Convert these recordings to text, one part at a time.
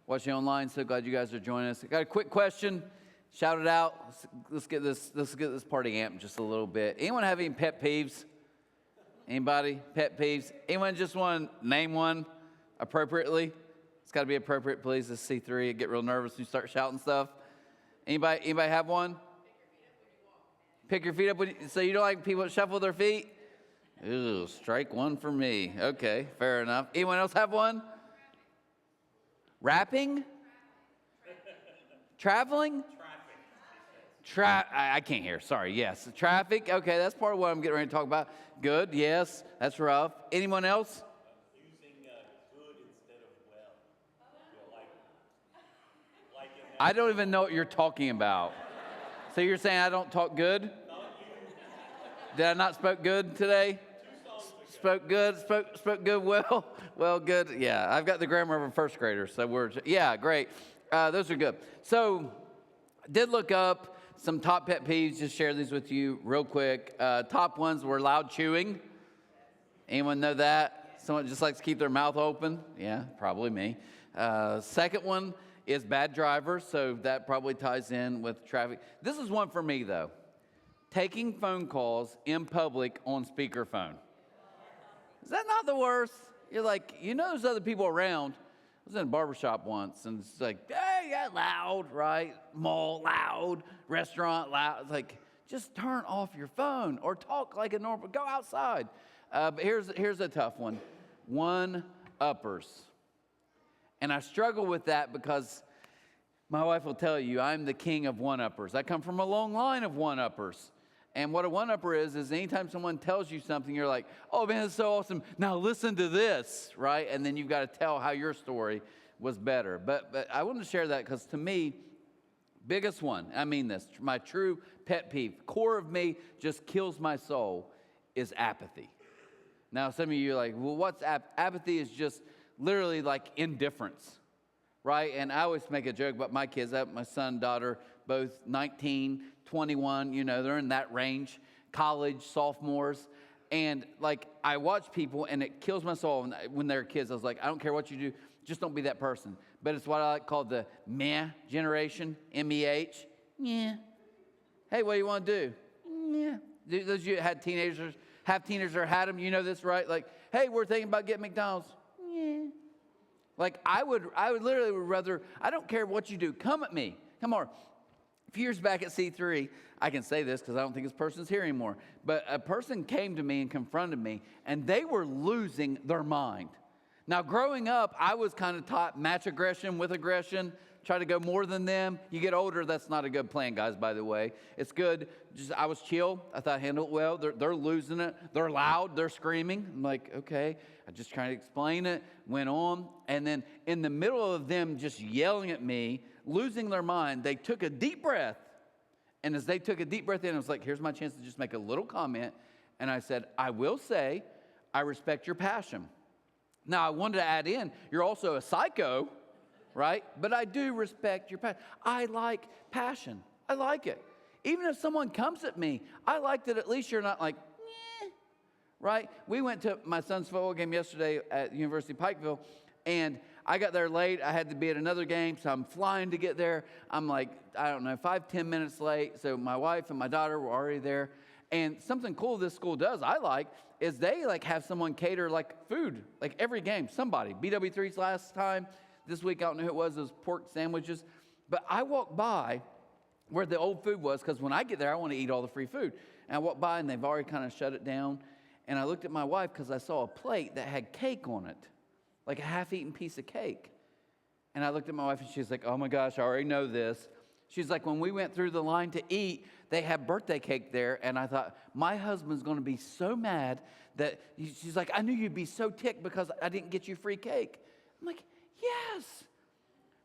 Watching online, so glad you guys are joining us. I got a quick question. Shout it out. Let's get this party amped just a little bit. Anyone have any pet peeves? Anybody? Pet peeves? Anyone just want to name one appropriately? It's got to be appropriate, please. This is C3. I get real nervous when you start shouting stuff. Anybody have one? Pick your feet up. So you don't like people that shuffle their feet? Ooh, strike one for me. Okay, fair enough. Anyone else have one? Rapping? Traveling? I can't hear. Sorry. Yes. Traffic. Okay, that's part of what I'm getting ready to talk about. Good. Yes. That's rough. Anyone else? Using good instead of well. I don't even know what you're talking about. So you're saying I don't talk good? Did I not spoke good today? Spoke good. Well, good. Yeah, I've got the grammar of a first grader, so great. Those are good. So, did look up some top pet peeves. Just share these with you real quick. Top ones were loud chewing. Anyone know that? Someone just likes to keep their mouth open? Yeah, probably me. Second one is bad drivers, so that probably ties in with traffic. This is one for me, though. Taking phone calls in public on speakerphone. Is that not the worst? You're like, there's other people around. I was in a barbershop once, and it's like, hey, yeah, loud, right? Mall, loud. Restaurant, loud. It's like, just turn off your phone or talk like a normal, go outside. But here's a tough one. One-uppers. And I struggle with that because my wife will tell you I'm the king of one-uppers. I come from a long line of one-uppers. And what a one-upper is anytime someone tells you something, you're like, oh, man, that's so awesome. Now listen to this, right? And then you've got to tell how your story was better. But I want to share that because to me, biggest one, I mean this, my true pet peeve, core of me just kills my soul, is apathy. Now, some of you are like, well, what's apathy? Is just literally like indifference, right? And I always make a joke about my kids. I have my son, daughter, both 19, 21, they're in that range, college, sophomores. And like, I watch people and it kills my soul when they're kids. I was like, I don't care what you do, just don't be that person. But it's what I like called the meh generation, M-E-H. Yeah. Hey, what do you want to do? Yeah. Those of you that had teenagers, have teenagers or had them, you know this, right? Like, hey, we're thinking about getting McDonald's. Yeah. Like, I would literally rather, I don't care what you do, come at me. Come on. A few years back at C3, I can say this because I don't think this person's here anymore, but a person came to me and confronted me, and they were losing their mind. Now, growing up, I was kind of taught match aggression with aggression, try to go more than them. You get older, that's not a good plan, guys, by the way. It's good. I was chill. I thought, handle it well. They're losing it. They're loud. They're screaming. I'm like, okay. I just trying to explain it, went on. And then in the middle of them just yelling at me, losing their mind, they took a deep breath. And as they took a deep breath in, I was like, here's my chance to just make a little comment. And I said, I will say, I respect your passion. Now, I wanted to add in, you're also a psycho, right? But I do respect your passion. I like passion. I like it. Even if someone comes at me, I like that at least you're not like, eh, right? We went to my son's football game yesterday at University of Pikeville, and I got there late. I had to be at another game, so I'm flying to get there. I'm like, 5-10 minutes late. So my wife and my daughter were already there. And something cool this school does, I like, is they like have someone cater like food, like every game, somebody. BW3's last time. This week, I don't know who it was, those pork sandwiches. But I walked by where the old food was, because when I get there, I want to eat all the free food. And I walked by, and they've already kind of shut it down. And I looked at my wife, because I saw a plate that had cake on it, like a half-eaten piece of cake. And I looked at my wife, and she's like, oh, my gosh, I already know this. She's like, when we went through the line to eat, they had birthday cake there. And I thought, my husband's going to be so mad that she's like, I knew you'd be so ticked because I didn't get you free cake. I'm like, yes.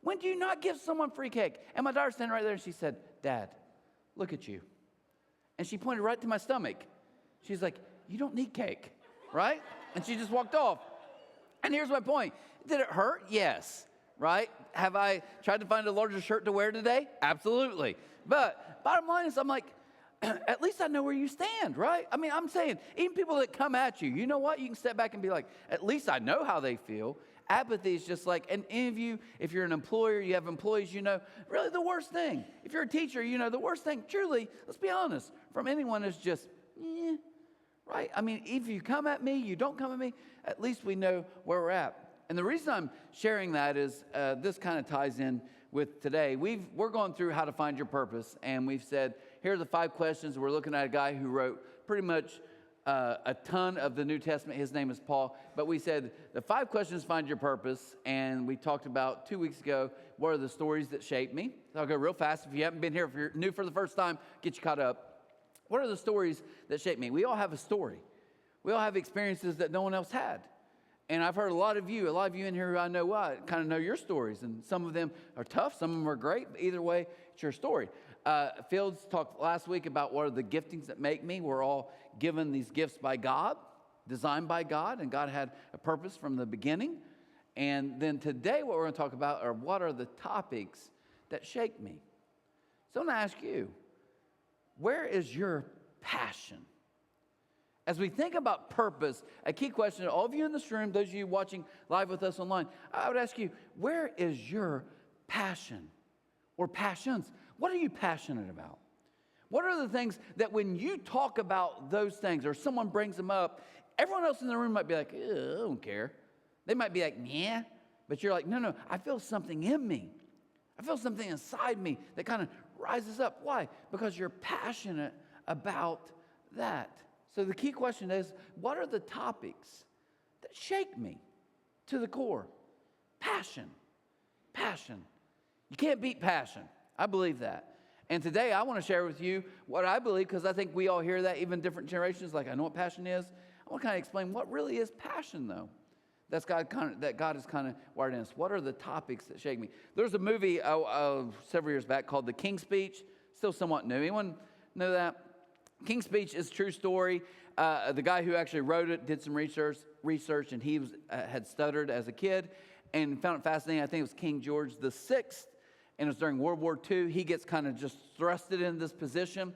When do you not give someone free cake? And my daughter's standing right there, and she said, Dad, look at you. And she pointed right to my stomach. She's like, you don't need cake, right? And she just walked off. And here's my point. Did it hurt? Yes, right? Have I tried to find a larger shirt to wear today? Absolutely. But bottom line is, I'm like, at least I know where you stand, right? I mean, I'm saying, even people that come at you, you know what? You can step back and be like, at least I know how they feel. apathy is just like, and any of you, if you're an employer, you have employees, you know, really the worst thing. If you're a teacher, you know, the worst thing, truly, let's be honest, from anyone is just, right? I mean, if you come at me, you don't come at me, at least we know where we're at. And the reason I'm sharing that is this kind of ties in with today. We're going through how to find your purpose, and we've said, here are the 5 questions. We're looking at a guy who wrote pretty much a ton of the New Testament. His name is Paul. But we said the 5 questions find your purpose, and we talked about 2 weeks ago, what are the stories that shape me? So I'll go real fast. If you haven't been here, if you're new for the first time, get you caught up. What are the stories that shape me? We all have a story. We all have experiences that no one else had. And I've heard a lot of you in here who I know kind of know your stories. And some of them are tough, some of them are great. But either way, it's your story. Fields talked last week about what are the giftings that make me. We're all given these gifts by God, designed by God, and God had a purpose from the beginning. And then today what we're going to talk about are what are the topics that shape me. So I'm going to ask you, where is your passion? As we think about purpose, a key question to all of you in this room, those of you watching live with us online, I would ask you, where is your passion or passions? What are you passionate about? What are the things that when you talk about those things or someone brings them up, everyone else in the room might be like, I don't care. They might be like, yeah. But you're like, no, I feel something in me. I feel something inside me that kind of rises up. Why? Because you're passionate about that. So the key question is, what are the topics that shake me to the core? Passion. You can't beat passion. I believe that. And today I want to share with you what I believe, because I think we all hear that, even different generations, like I know what passion is. I want to kind of explain what really is passion, though. That God is kind of wired in us. What are the topics that shake me? There's a movie several years back called The King's Speech. Still somewhat new. Anyone know that? King's Speech is a true story. The guy who actually wrote it did some research, and he had stuttered as a kid and found it fascinating. I think it was King George VI, and it was during World War II. He gets kind of just thrusted into this position,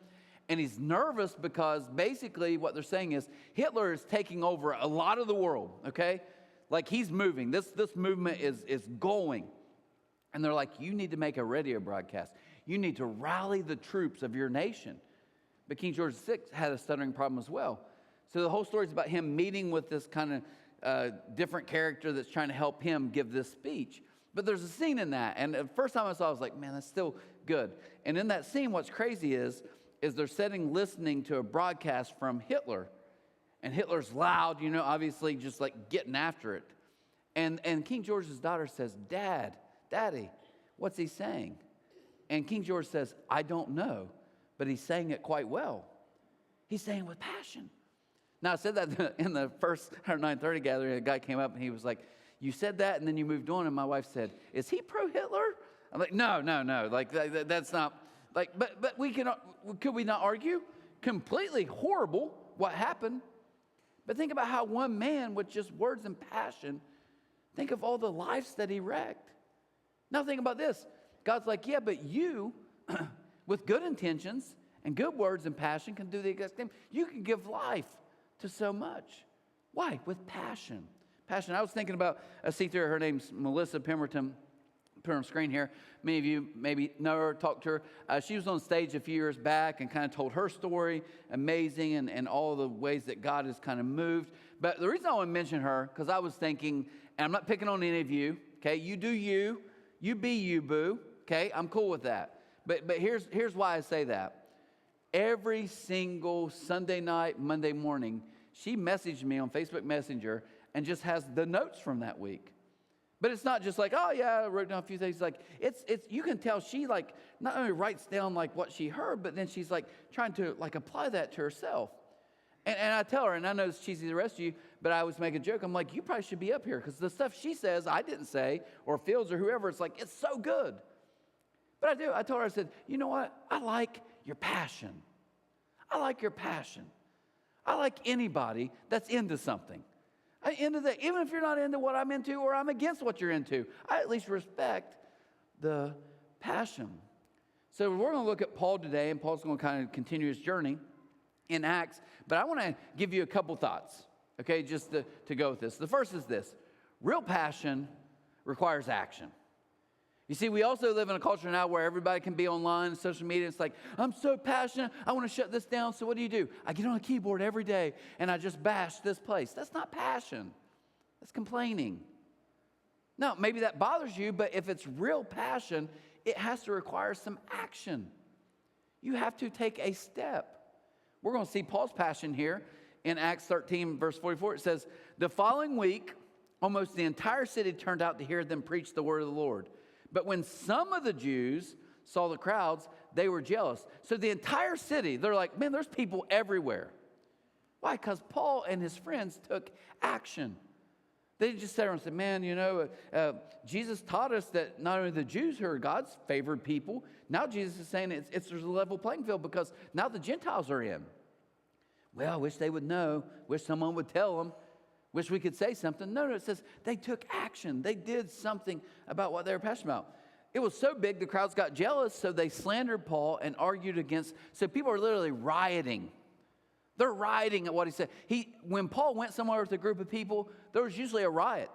and he's nervous because basically what they're saying is Hitler is taking over a lot of the world, okay? Like he's moving. This movement is going. And they're like, you need to make a radio broadcast. You need to rally the troops of your nation. But King George VI had a stuttering problem as well. So the whole story is about him meeting with this kind of different character that's trying to help him give this speech. But there's a scene in that. And the first time I saw it, I was like, man, that's still good. And in that scene, what's crazy is they're sitting listening to a broadcast from Hitler. And Hitler's loud, obviously just like getting after it. And King George's daughter says, Daddy, what's he saying? And King George says, I don't know. But he's saying it quite well. He's saying it with passion. Now, I said that in the first 9:30 gathering. A guy came up and he was like, you said that and then you moved on. And my wife said, is he pro-Hitler? I'm like, no. Like, that's not, like, but could we not argue? Completely horrible what happened. But think about how one man with just words and passion, think of all the lives that he wrecked. Now think about this. God's like, yeah, but you... with good intentions and good words and passion can do the exact same. You can give life to so much. Why? With passion. Passion. I was thinking about a see-through. Her name's Melissa Pemberton. Put her on screen here. Many of you maybe know her, talked to her. She was on stage a few years back and kind of told her story. Amazing, and all the ways that God has kind of moved. But the reason I want to mention her, because I was thinking, and I'm not picking on any of you, okay? You do you. You be you, boo. Okay? I'm cool with that. But here's why I say that. Every single Sunday night, Monday morning, she messaged me on Facebook Messenger and just has the notes from that week. But it's not just like, oh yeah, I wrote down a few things. Like it's you can tell she like not only writes down like what she heard, but then she's like trying to like apply that to herself. And I tell her, and I know it's cheesy to the rest of you, but I always make a joke. I'm like, you probably should be up here because the stuff she says I didn't say, or Fields or whoever, it's like it's so good. But I do. I told her, I said, you know what? I like your passion. I like your passion. I like anybody that's into something. Into that. Even if you're not into what I'm into or I'm against what you're into, I at least respect the passion. So we're going to look at Paul today, and Paul's going to kind of continue his journey in Acts. But I want to give you a couple thoughts, okay, just to go with this. The first is this. Real passion requires action. You see, we also live in a culture now where everybody can be online, social media. It's like, I'm so passionate, I want to shut this down. So what do? I get on a keyboard every day and I just bash this place. That's not passion. That's complaining. No, maybe that bothers you, but if it's real passion, it has to require some action. You have to take a step. We're going to see Paul's passion here in Acts 13, verse 44. It says, the following week, almost the entire city turned out to hear them preach the word of the Lord. But when some of the Jews saw the crowds, they were jealous. So the entire city, they're like, man, there's people everywhere. Why? Because Paul and his friends took action. They didn't just sit there and say, man, Jesus taught us that not only the Jews who are God's favored people, now Jesus is saying there's a level playing field because now the Gentiles are in. Well, I wish they would know, wish someone would tell them. Wish we could say something. No, it says they took action. They did something about what they were passionate about. It was so big, the crowds got jealous, so they slandered Paul and argued against. So people are literally rioting. They're rioting at what he said. When Paul went somewhere with a group of people, there was usually a riot.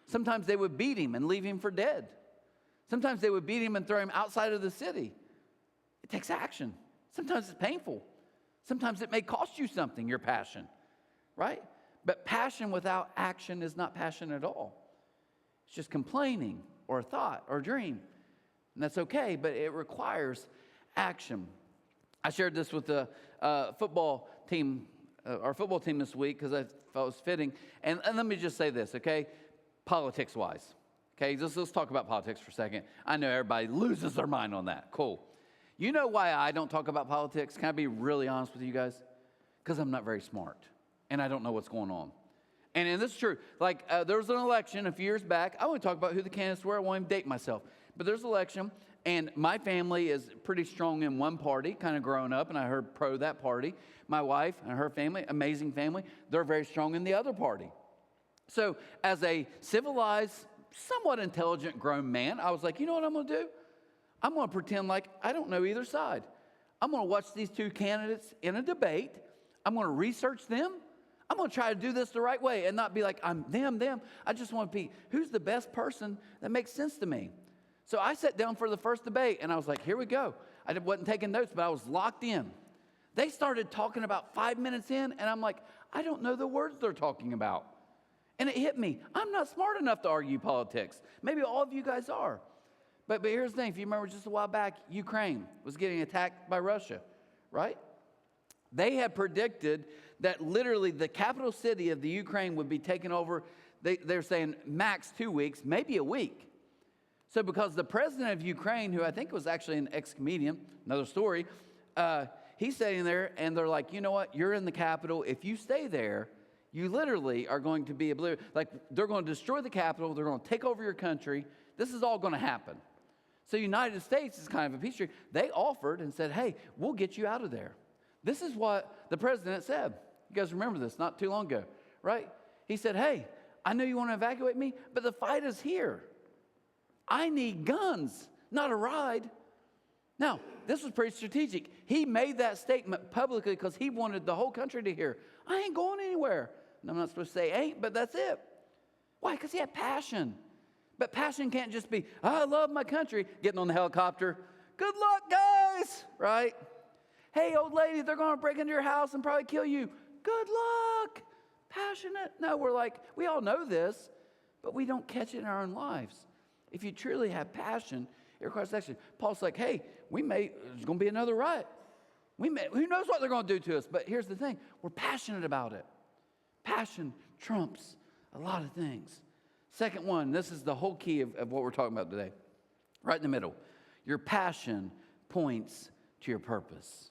Sometimes they would beat him and leave him for dead. Sometimes they would beat him and throw him outside of the city. It takes action. Sometimes it's painful. Sometimes it may cost you something, your passion, right? But passion without action is not passion at all. It's just complaining or a thought or a dream. And that's okay, but it requires action. I shared this with the football team, our football team this week because I thought it was fitting. And let me just say this, okay? Politics-wise. Okay, let's talk about politics for a second. I know everybody loses their mind on that. Cool. You know why I don't talk about politics? Can I be really honest with you guys? Because I'm not very smart. And I don't know what's going on. And this is true. Like, there was an election a few years back. I want to talk about who the candidates were. I won't even date myself. But there's an election, and my family is pretty strong in one party, kind of growing up, and I heard pro that party. My wife and her family, amazing family, they're very strong in the other party. So as a civilized, somewhat intelligent grown man, I was like, you know what I'm going to do? I'm going to pretend like I don't know either side. I'm going to watch these two candidates in a debate. I'm going to research them. I'm going to try to do this the right way and not be like, I'm them. I just want to be, who's the best person that makes sense to me? So I sat down for the first debate, and I was like, here we go. I wasn't taking notes, but I was locked in. They started talking about 5 minutes in, and I'm like, I don't know the words they're talking about. And it hit me. I'm not smart enough to argue politics. Maybe all of you guys are. But here's the thing. If you remember just a while back, Ukraine was getting attacked by Russia, right? They had predicted that literally the capital city of the Ukraine would be taken over, they're saying max 2 weeks, maybe a week. So because the president of Ukraine, who I think was actually an ex-comedian, another story, he's sitting there and they're like, you know what, you're in the capital. If you stay there, you literally are going to be obliterated. Like, they're going to destroy the capital. They're going to take over your country. This is all going to happen. So United States is kind of a peace treaty. They offered and said, hey, we'll get you out of there. This is what the president said. You guys remember this not too long ago, right? He said, hey, I know you want to evacuate me, but the fight is here. I need guns, not a ride. Now, this was pretty strategic. He made that statement publicly because he wanted the whole country to hear, I ain't going anywhere. And I'm not supposed to say ain't, but that's it. Why? Because he had passion. But passion can't just be, I love my country, getting on the helicopter. Good luck, guys, right? Hey, old lady, they're going to break into your house and probably kill you. Good luck. Passionate. No, we're like, we all know this, but we don't catch it in our own lives. If you truly have passion, it requires action. Paul's like, hey, there's going to be another riot. Who knows what they're going to do to us? But here's the thing. We're passionate about it. Passion trumps a lot of things. Second one, this is the whole key of what we're talking about today. Right in the middle. Your passion points to your purpose.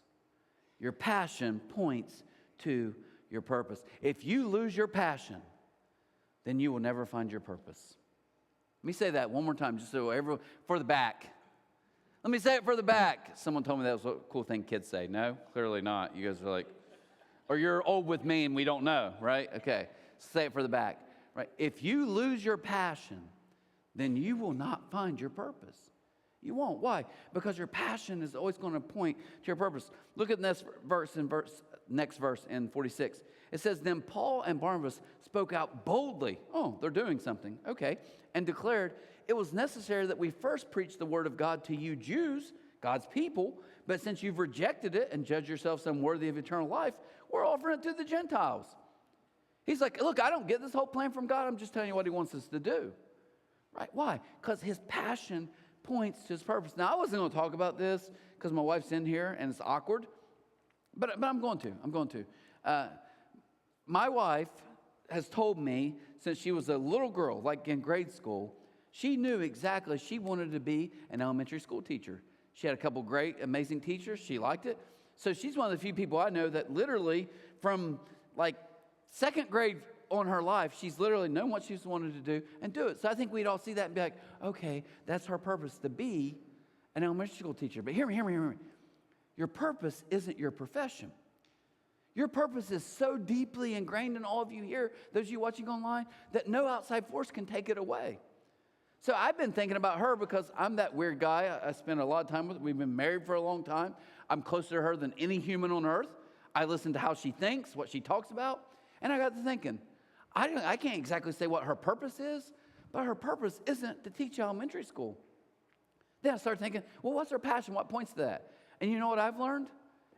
Your passion points to your purpose. If you lose your passion, then you will never find your purpose. Let me say that one more time, just so everyone, for the back. Let me say it for the back. Someone told me that was a cool thing kids say. No, clearly not. You guys are like, or you're old with me and we don't know, right? Okay, say it for the back. Right? If you lose your passion, then you will not find your purpose. You won't. Why? Because your passion is always going to point to your purpose. Look at next verse in 46. It says, then Paul and Barnabas spoke out boldly. Oh, they're doing something. Okay. And declared, it was necessary that we first preach the word of God to you Jews, God's people, but since you've rejected it and judged yourselves unworthy of eternal life, we're offering it to the Gentiles. He's like, look, I don't get this whole plan from God. I'm just telling you what he wants us to do. Right? Why? Because his passion points to his purpose. Now, I wasn't going to talk about this because my wife's in here and it's awkward, but I'm going to. My wife has told me since she was a little girl, like in grade school, she knew exactly she wanted to be an elementary school teacher. She had a couple great, amazing teachers. She liked it. So she's one of the few people I know that literally from like second grade on her life, she's literally known what she's wanted to do and do it. So I think we'd all see that and be like, okay, that's her purpose, to be an elementary school teacher. But hear me. Your purpose isn't your profession. Your purpose is so deeply ingrained in all of you here, those of you watching online, that no outside force can take it away. So I've been thinking about her because I'm that weird guy. I spend a lot of time with her. We've been married for a long time. I'm closer to her than any human on earth. I listen to how she thinks, what she talks about. And I got to thinking, I can't exactly say what her purpose is, but her purpose isn't to teach elementary school. Then I started thinking, well, what's her passion? What points to that? And you know what I've learned?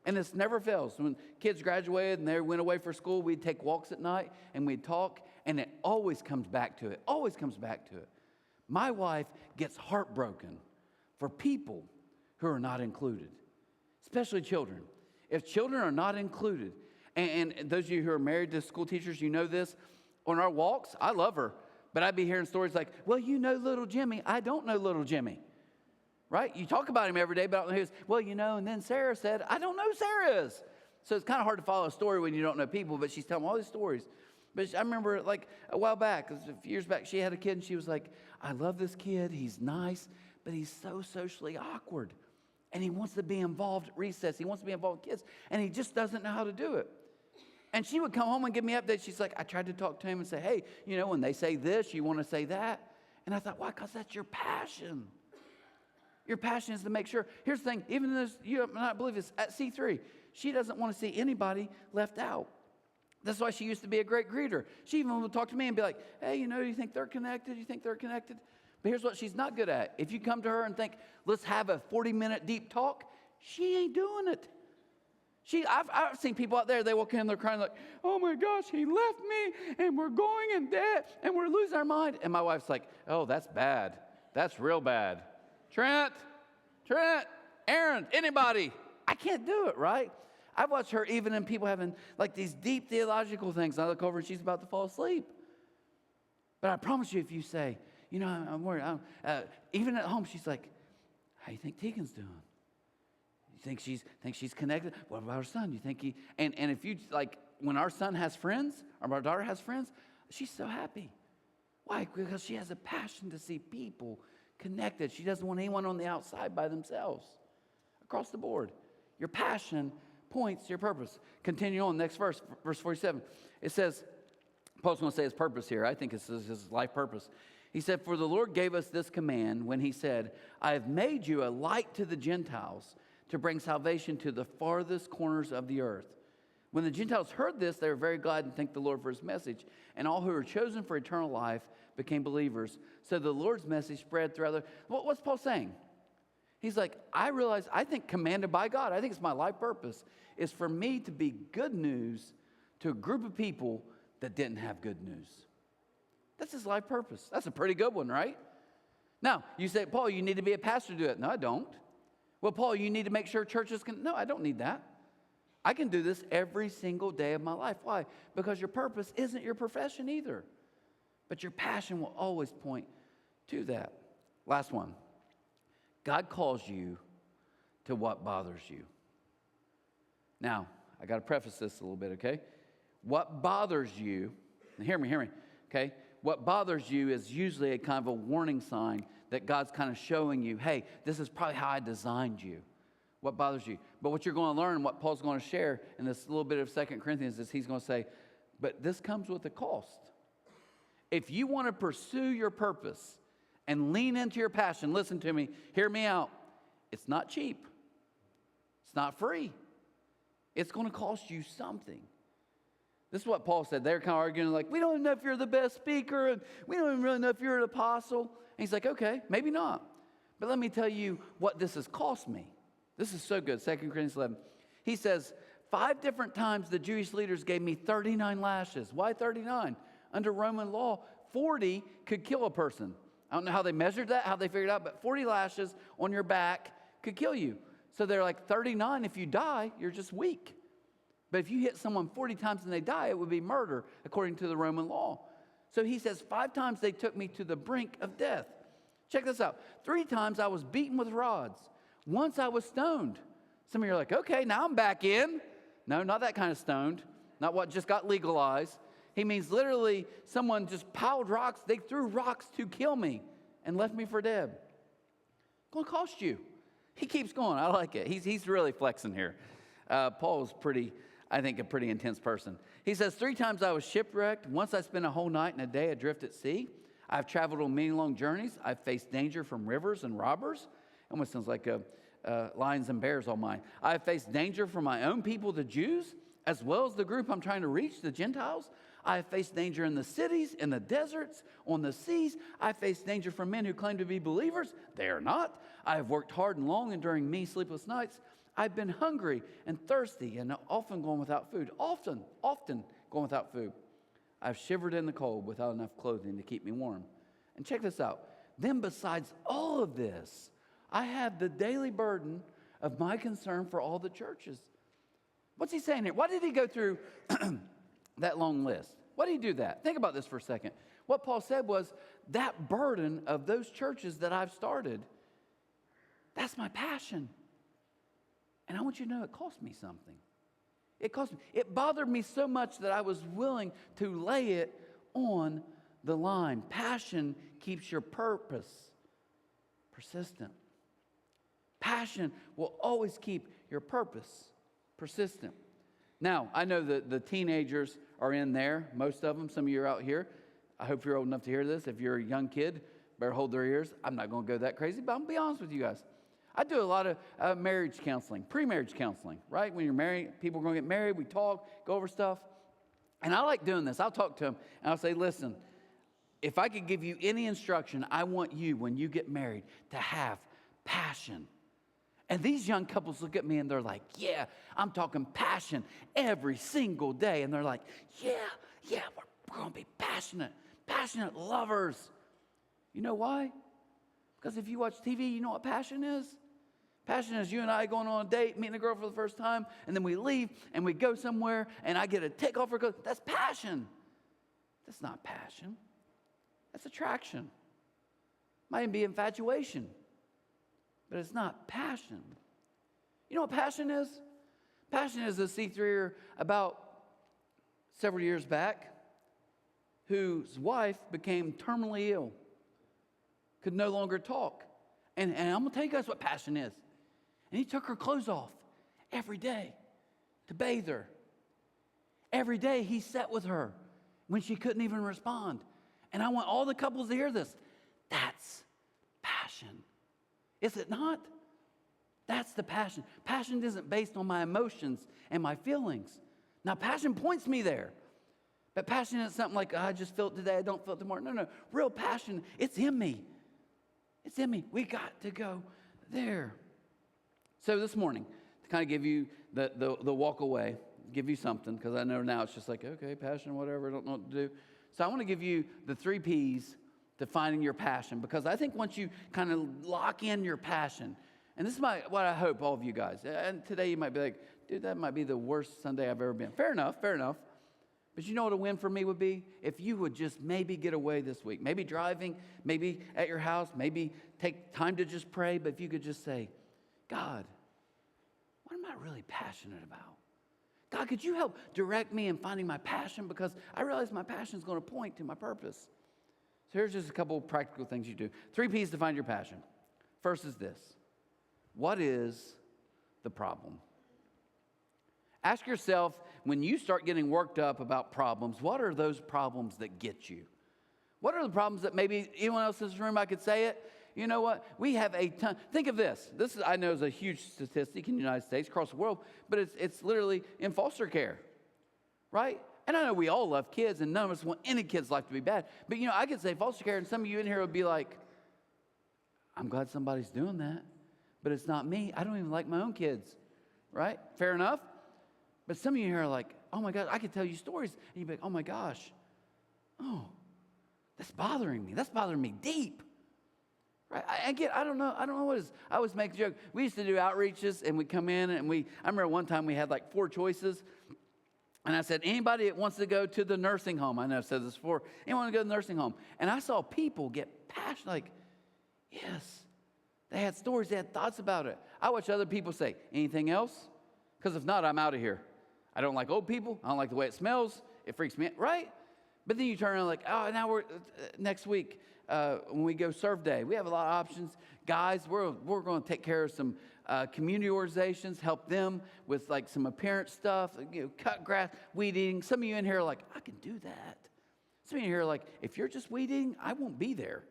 And this never fails. When kids graduated and they went away for school, we'd take walks at night and we'd talk, and it always comes back to it. My wife gets heartbroken for people who are not included, especially children. If children are not included, and those of you who are married to school teachers, you know this, on our walks, I love her, but I'd be hearing stories like, well, you know little Jimmy. I don't know little Jimmy, right? You talk about him every day, but I don't know who he is. Well, you know, and then Sarah said, I don't know who Sarah is. So it's kind of hard to follow a story when you don't know people, but she's telling all these stories. But I remember like a while back, a few years back, she had a kid and she was like, I love this kid. He's nice, but he's so socially awkward. And he wants to be involved at recess. He wants to be involved with kids, and he just doesn't know how to do it. And she would come home and give me updates. She's like, I tried to talk to him and say, hey, you know, when they say this, you want to say that. And I thought, why? Because that's your passion. Your passion is to make sure. Here's the thing. Even though you might not believe this, at C3, she doesn't want to see anybody left out. That's why she used to be a great greeter. She even would talk to me and be like, hey, you know, do you think they're connected? But here's what she's not good at. If you come to her and think, let's have a 40-minute deep talk, she ain't doing it. I've seen people out there, they walk in, they're crying like, oh my gosh, he left me, and we're going in debt, and we're losing our mind. And my wife's like, oh, that's bad. That's real bad. Trent, Aaron, anybody. I can't do it, right? I've watched her even in people having like these deep theological things. I look over and she's about to fall asleep. But I promise you, if you say, you know, I'm worried. Even at home, she's like, how do you think Tegan's doing? You think she's connected? What about her son? You think he, and if you, like, when our son has friends, or our daughter has friends, she's so happy. Why? Because she has a passion to see people connected. She doesn't want anyone on the outside by themselves. Across the board. Your passion points to your purpose. Continue on, next verse 47. It says, Paul's going to say his purpose here. I think it's his life purpose. He said, for the Lord gave us this command when he said, I have made you a light to the Gentiles to bring salvation to the farthest corners of the earth. When the Gentiles heard this, they were very glad and thanked the Lord for his message. And all who were chosen for eternal life became believers. So the Lord's message spread throughout the... What's Paul saying? He's like, I think commanded by God, I think it's my life purpose, is for me to be good news to a group of people that didn't have good news. That's his life purpose. That's a pretty good one, right? Now, you say, Paul, you need to be a pastor to do it. No, I don't. Well, Paul, you need to make sure churches can... No, I don't need that. I can do this every single day of my life. Why? Because your purpose isn't your profession either. But your passion will always point to that. Last one. God calls you to what bothers you. Now, I got to preface this a little bit, okay? What bothers you, and hear me, okay? What bothers you is usually a kind of a warning sign that God's kind of showing you, hey, this is probably how I designed you. What bothers you? But what you're going to learn, what Paul's going to share in this little bit of 2 Corinthians is he's going to say, but this comes with a cost. If you want to pursue your purpose and lean into your passion, listen to me, hear me out. It's not cheap. It's not free. It's going to cost you something. This is what Paul said. They're kind of arguing like, we don't even know if you're the best speaker, and we don't even really know if you're an apostle. And he's like, okay, maybe not. But let me tell you what this has cost me. This is so good, 2 Corinthians 11. He says, 5 different times the Jewish leaders gave me 39 lashes. Why 39? Under Roman law, 40 could kill a person. I don't know how they measured that, how they figured it out, but 40 lashes on your back could kill you. So they're like 39, if you die, you're just weak. But if you hit someone 40 times and they die, it would be murder according to the Roman law. So he says 5 times they took me to the brink of death. Check this out. 3 times I was beaten with rods. Once I was stoned. Some of you are like, okay, now I'm back in. No, not that kind of stoned. Not what just got legalized. He means literally someone just piled rocks. They threw rocks to kill me and left me for dead. It's going to cost you. He keeps going. I like it. He's really flexing here. Paul's I think, a pretty intense person. He says, 3 times I was shipwrecked. Once I spent a whole night and a day adrift at sea. I've traveled on many long journeys. I've faced danger from rivers and robbers. Almost sounds like lions and bears all mine. I've faced danger from my own people, the Jews, as well as the group I'm trying to reach, the Gentiles. I have faced danger in the cities, in the deserts, on the seas. I have faced danger from men who claim to be believers. They are not. I have worked hard and long, enduring many sleepless nights. I've been hungry and thirsty and often gone without food. Often gone without food. I've shivered in the cold without enough clothing to keep me warm. And check this out. Then besides all of this, I have the daily burden of my concern for all the churches. What's he saying here? Why did he go through that long list? Why did he do that? Think about this for a second. What Paul said was, that burden of those churches that I've started, that's my passion. And I want you to know it cost me something. It cost me. It bothered me so much that I was willing to lay it on the line. Passion keeps your purpose persistent. Passion will always keep your purpose persistent. Now, I know that the teenagers are in there, most of them. Some of you are out here. I hope you're old enough to hear this. If you're a young kid, better hold their ears. I'm not going to go that crazy, but I'm going to be honest with you guys. I do a lot of marriage counseling, pre-marriage counseling, right? When you're married, people are going to get married. We talk, go over stuff. And I like doing this. I'll talk to them, and I'll say, listen, if I could give you any instruction, I want you, when you get married, to have passion. And these young couples look at me, and they're like, yeah, I'm talking passion every single day. And they're like, yeah, we're going to be passionate lovers. You know why? Because if you watch TV, you know what passion is? Passion is you and I going on a date, meeting a girl for the first time, and then we leave, and we go somewhere, and I get a tick off her clothes. That's passion. That's not passion. That's attraction. Might even be infatuation. But it's not passion. You know what passion is? Passion is a C3er about several years back whose wife became terminally ill, could no longer talk. And I'm going to tell you guys what passion is. And he took her clothes off every day to bathe her. Every day he sat with her when she couldn't even respond. And I want all the couples to hear this. That's passion. Is it not? That's the passion. Passion isn't based on my emotions and my feelings. Now, passion points me there. But passion isn't something like, I just feel it today, I don't feel it tomorrow. No. Real passion, it's in me. It's in me. We got to go there. So this morning, to kind of give you the walk away, give you something, because I know now it's just like, okay, passion, whatever, I don't know what to do. So I want to give you the 3 Ps to finding your passion, because I think once you kind of lock in your passion, and this is what I hope all of you guys, and today you might be like, dude, that might be the worst Sunday I've ever been. Fair enough. But you know what a win for me would be? If you would just maybe get away this week. Maybe driving, maybe at your house, maybe take time to just pray. But if you could just say, God, what am I really passionate about? God, could you help direct me in finding my passion? Because I realize my passion is going to point to my purpose. So here's just a couple of practical things you do. 3 Ps to find your passion. First is this. What is the problem? Ask yourself, when you start getting worked up about problems, what are those problems that get you? What are the problems that maybe anyone else in this room, I could say it? You know what? We have a ton. Think of this. This, I know, is a huge statistic in the United States, across the world, but it's literally in foster care, right? And I know we all love kids, and none of us want any kid's life to be bad. But, I could say foster care, and some of you in here would be like, I'm glad somebody's doing that, but it's not me. I don't even like my own kids, right? Fair enough? But some of you here are like, oh, my God, I could tell you stories. And you'd be like, oh, my gosh. Oh, that's bothering me. That's bothering me deep. Right? I don't know what it is. I always make a joke. We used to do outreaches, and we'd come in, and I remember one time we had like 4 choices. And I said, anybody that wants to go to the nursing home, I know I've said this before, anyone to go to the nursing home. And I saw people get passionate, like, yes. They had stories, they had thoughts about it. I watch other people say, anything else? Because if not, I'm out of here. I don't like old people. I don't like the way it smells. It freaks me out, right? But then you turn around like, oh, now we're, next week, when we go serve day, we have a lot of options. Guys, we're going to take care of some community organizations, help them with like some appearance stuff, cut grass, weed eating. Some of you in here are like, I can do that. Some of you here are like, if you're just weed eating, I won't be there.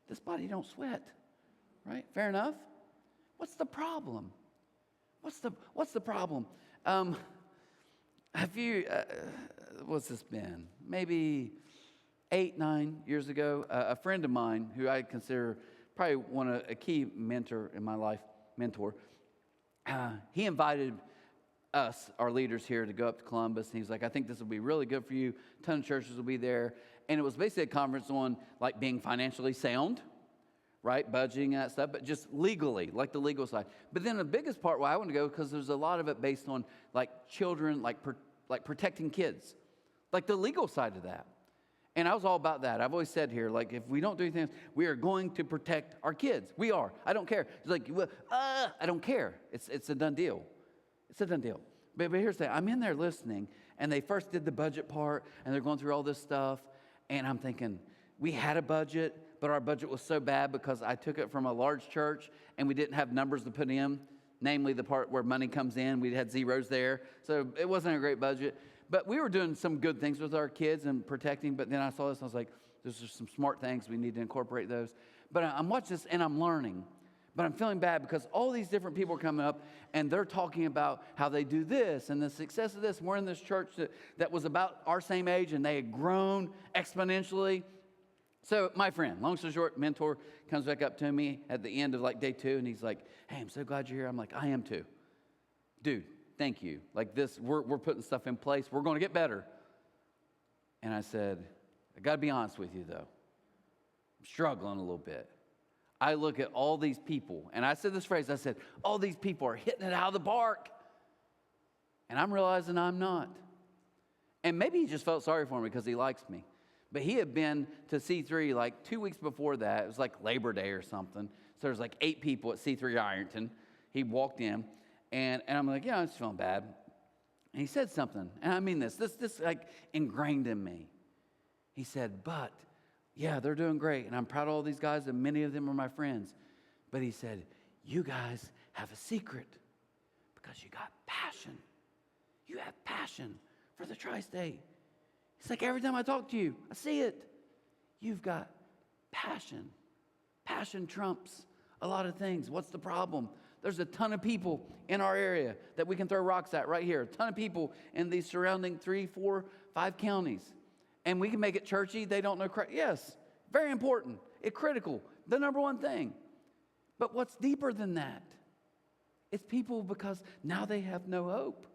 This body don't sweat, right? Fair enough. What's the problem? What's the problem? Have you? What's this been? Maybe 8-9 years ago, a friend of mine who I consider probably a key mentor in my life. He invited us, our leaders here, to go up to Columbus. And he was like, I think this will be really good for you. A ton of churches will be there. And it was basically a conference on like being financially sound, right? Budgeting and that stuff, but just legally, like the legal side. But then the biggest part why I want to go, because there's a lot of it based on like children, like protecting kids, like the legal side of that. And I was all about that. I've always said here, like, if we don't do anything else, we are going to protect our kids. We are. I don't care. It's like, well, I don't care. It's a done deal. It's a done deal. But here's the thing. I'm in there listening, and they first did the budget part, and they're going through all this stuff. And I'm thinking, we had a budget, but our budget was so bad because I took it from a large church, and we didn't have numbers to put in, namely the part where money comes in. We had zeros there. So it wasn't a great budget. But we were doing some good things with our kids and protecting. But then I saw this, and I was like, there's just some smart things. We need to incorporate those. But I'm watching this, and I'm learning. But I'm feeling bad because all these different people are coming up, and they're talking about how they do this and the success of this. We're in this church that was about our same age, and they had grown exponentially. So my friend, long story short, mentor, comes back up to me at the end of like day 2, and he's like, hey, I'm so glad you're here. I'm like, I am too. Dude, thank you. Like this, we're putting stuff in place. We're going to get better. And I said, I got to be honest with you, though. I'm struggling a little bit. I look at all these people, and I said this phrase, I said, all these people are hitting it out of the park. And I'm realizing I'm not. And maybe he just felt sorry for me because he likes me. But he had been to C3 like 2 weeks before that. It was like Labor Day or something. So there's like 8 people at C3 Ironton. He walked in, and I'm like, yeah, I'm just feeling bad. And he said something, and I mean this like ingrained in me. He said, but yeah, they're doing great, and I'm proud of all these guys, and many of them are my friends. But he said, you guys have a secret because you got passion. You have passion for the tri-state. It's like every time I talk to you, I see it. You've got passion. Passion trumps a lot of things. What's the problem? There's a ton of people in our area that we can throw rocks at right here. A ton of people in these surrounding 3, 4, 5 counties. And we can make it churchy. They don't know Christ. Yes, very important. It's critical. The number one thing. But what's deeper than that? It's people because now they have no hope.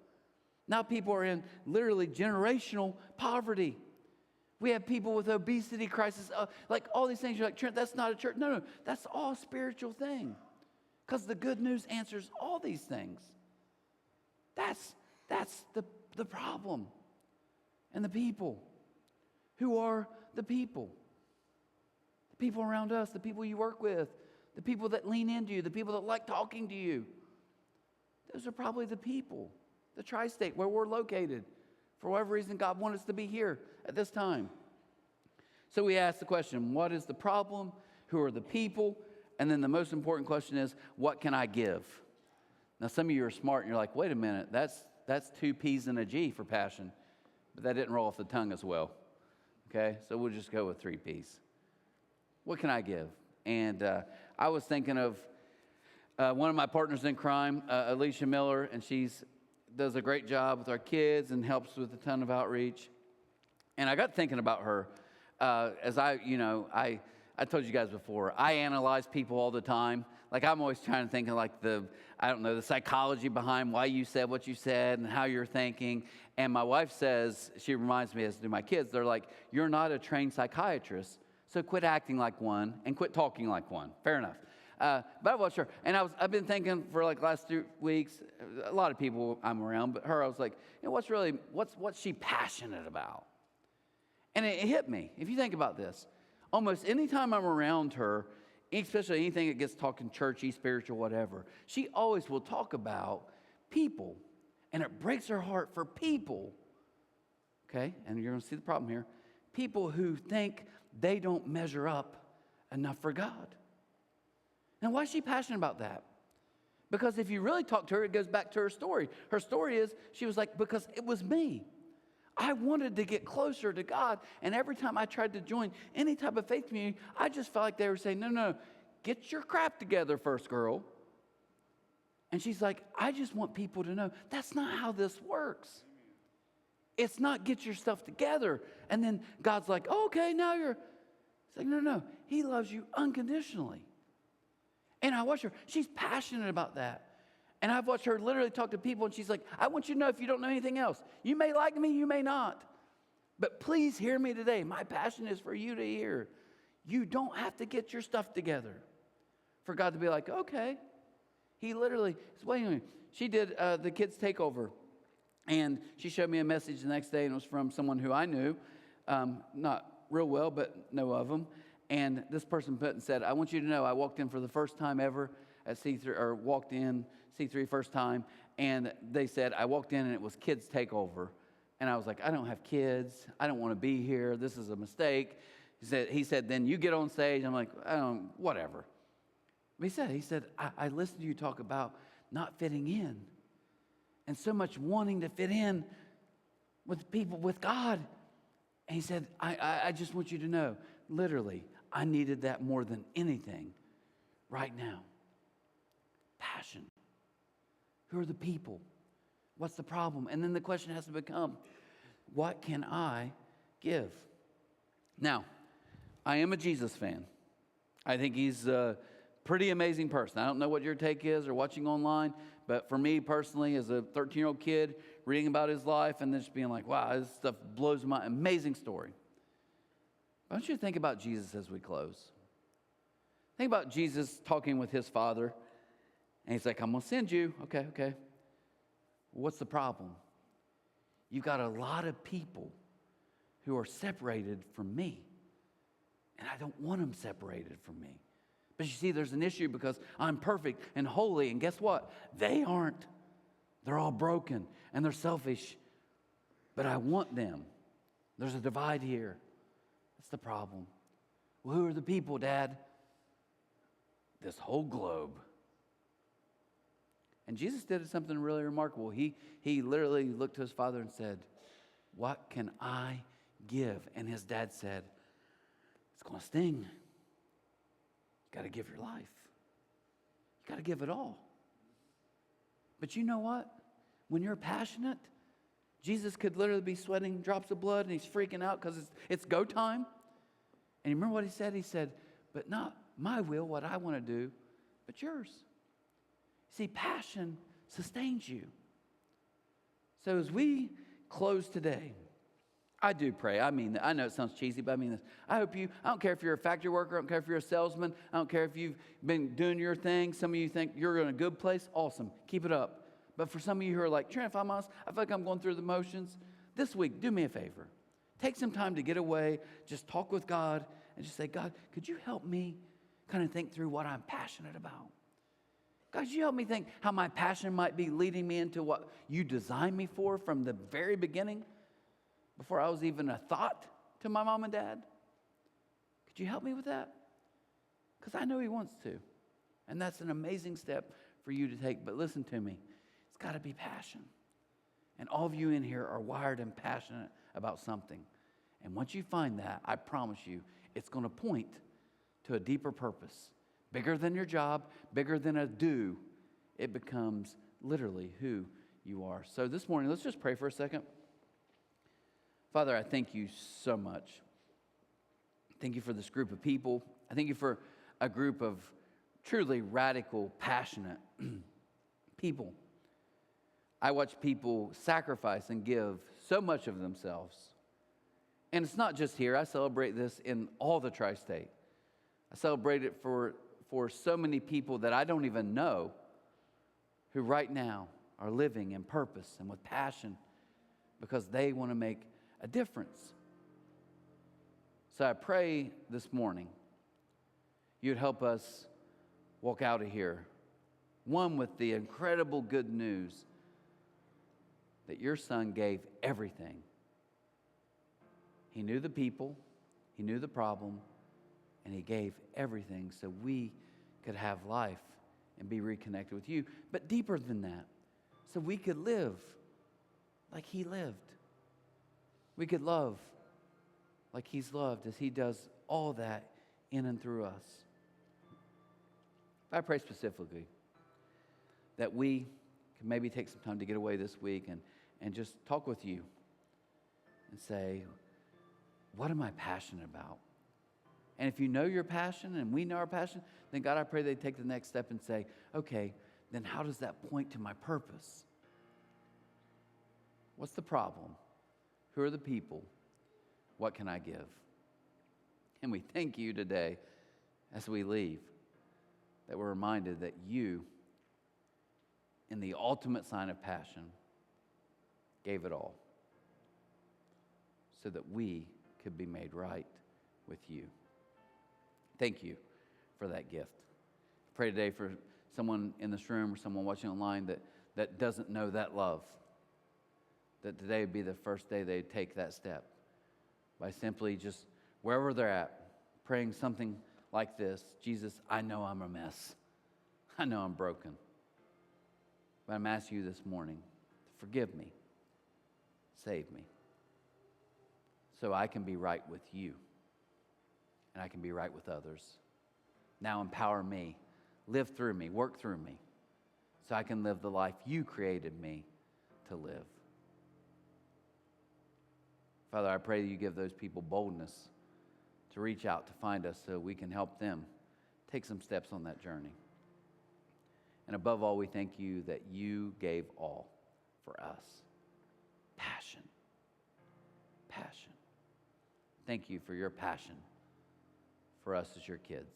Now people are in literally generational poverty. We have people with obesity crisis, like all these things. You're like, Trent, that's not a church. No, that's all a spiritual thing. Because the good news answers all these things. That's the problem. And the people. Who are the people? The people around us, the people you work with, the people that lean into you, the people that like talking to you. Those are probably the people, the tri-state where we're located. For whatever reason, God wanted us to be here at this time. So we ask the question, what is the problem? Who are the people? And then the most important question is, what can I give? Now, some of you are smart and you're like, wait a minute, that's 2 P's and a G for passion. But that didn't roll off the tongue as well. Okay, so we'll just go with 3 P's. What can I give? And I was thinking of one of my partners in crime, Alicia Miller, and she's does a great job with our kids and helps with a ton of outreach. And I got thinking about her as I told you guys before, I analyze people all the time. Like I'm always trying to think of like the psychology behind why you said what you said and how you're thinking. And my wife says, she reminds me, as do my kids, they're like, you're not a trained psychiatrist, so quit acting like one and quit talking like one. Fair enough. But I watched her, and I've been thinking for like last 2 weeks, a lot of people I'm around, but her, I was like, what's she passionate about? And it hit me. If you think about this, almost any time I'm around her, especially anything that gets talking churchy, spiritual, whatever, she always will talk about people, and it breaks her heart for people, okay? And you're going to see the problem here. People who think they don't measure up enough for God. Now, why is she passionate about that? Because if you really talk to her, it goes back to her story. Her story is, she was like, because it was me. I wanted to get closer to God, and every time I tried to join any type of faith community, I just felt like they were saying, no, get your crap together first, girl. And she's like, I just want people to know that's not how this works. It's not get your stuff together. And then God's like, oh, okay, now you're. It's like, no, he loves you unconditionally. And I watch her. She's passionate about that. And I've watched her literally talk to people, and she's like, I want you to know if you don't know anything else. You may like me, you may not. But please hear me today. My passion is for you to hear. You don't have to get your stuff together for God to be like, okay. He literally is waiting on you. She did the kids' takeover. And she showed me a message the next day, and it was from someone who I knew, not real well, but know of them. And this person put and said, I want you to know I walked in for the first time ever at C3, or walked in C3 first time, and they said, I walked in and it was kids' takeover. And I was like, I don't have kids. I don't want to be here. This is a mistake. He said, then you get on stage. I'm like, whatever. But he said, I listened to you talk about not fitting in and so much wanting to fit in with people, with God. And he said, I just want you to know, literally, I needed that more than anything right now. Passion. Who are the people? What's the problem? And then the question has to become, what can I give? Now, I am a Jesus fan. I think he's a pretty amazing person. I don't know what your take is or watching online, but for me personally, as a 13-year-old kid, reading about his life and then just being like, wow, this stuff blows my amazing story. I want you to think about Jesus as we close. Think about Jesus talking with his Father, and he's like, I'm going to send you. Okay. What's the problem? You've got a lot of people who are separated from me, and I don't want them separated from me. But you see, there's an issue because I'm perfect and holy, and guess what? They aren't. They're all broken, and they're selfish, but I want them. There's a divide here. That's the problem. Well, who are the people, Dad? This whole globe. And Jesus did something really remarkable. He literally looked to his Father and said, what can I give? And his dad said, it's going to sting. You got to give your life. You got to give it all. But you know what? When you're passionate, Jesus could literally be sweating drops of blood and he's freaking out because it's go time. And you remember what he said? He said, but not my will, what I want to do, but yours. See, passion sustains you. So as we close today, I do pray. I mean, I know it sounds cheesy, but I mean this. I don't care if you're a factory worker, I don't care if you're a salesman, I don't care if you've been doing your thing. Some of you think you're in a good place. Awesome. Keep it up. But for some of you who are like, Trent, if I'm honest, I feel like I'm going through the motions. This week, do me a favor. Take some time to get away, just talk with God, and just say, God, could you help me kind of think through what I'm passionate about? God, could you help me think how my passion might be leading me into what you designed me for from the very beginning, before I was even a thought to my mom and dad? Could you help me with that? Because I know he wants to. And that's an amazing step for you to take. But listen to me. It's got to be passion. And all of you in here are wired and passionate about something. And once you find that, I promise you, it's going to point to a deeper purpose. Bigger than your job, bigger than a do. It becomes literally who you are. So this morning, let's just pray for a second. Father, I thank you so much. Thank you for this group of people. I thank you for a group of truly radical, passionate people. I watch people sacrifice and give so much of themselves. And it's not just here. I celebrate this in all the tri-state. I celebrate it for so many people that I don't even know who right now are living in purpose and with passion because they want to make a difference. So I pray this morning you'd help us walk out of here, one, with the incredible good news that your son gave everything. He knew the people, he knew the problem, and he gave everything so we could have life and be reconnected with you. But deeper than that, so we could live like he lived. We could love like he's loved as he does all that in and through us. I pray specifically that we can maybe take some time to get away this week and just talk with you and say, what am I passionate about? And if you know your passion and we know our passion, then God, I pray they take the next step and say, okay, then how does that point to my purpose? What's the problem? Who are the people? What can I give? And we thank you today as we leave that we're reminded that you, in the ultimate sign of passion, gave it all so that we could be made right with you. Thank you for that gift. I pray today for someone in this room or someone watching online that doesn't know that love, that today would be the first day they'd take that step by simply just, wherever they're at, praying something like this: Jesus, I know I'm a mess. I know I'm broken. But I'm asking you this morning to forgive me, save me, so I can be right with you and I can be right with others. Now empower me, live through me, work through me, so I can live the life you created me to live. Father, I pray that you give those people boldness to reach out, to find us so we can help them take some steps on that journey. And above all, we thank you that you gave all for us. Passion. Passion. Thank you for your passion for us as your kids.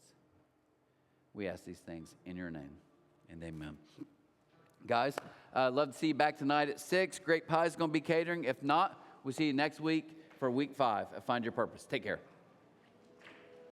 We ask these things in your name, and amen. Guys, I'd love to see you back tonight at 6. Great Pie is going to be catering. If not, we'll see you next week for week 5 at Find Your Purpose. Take care.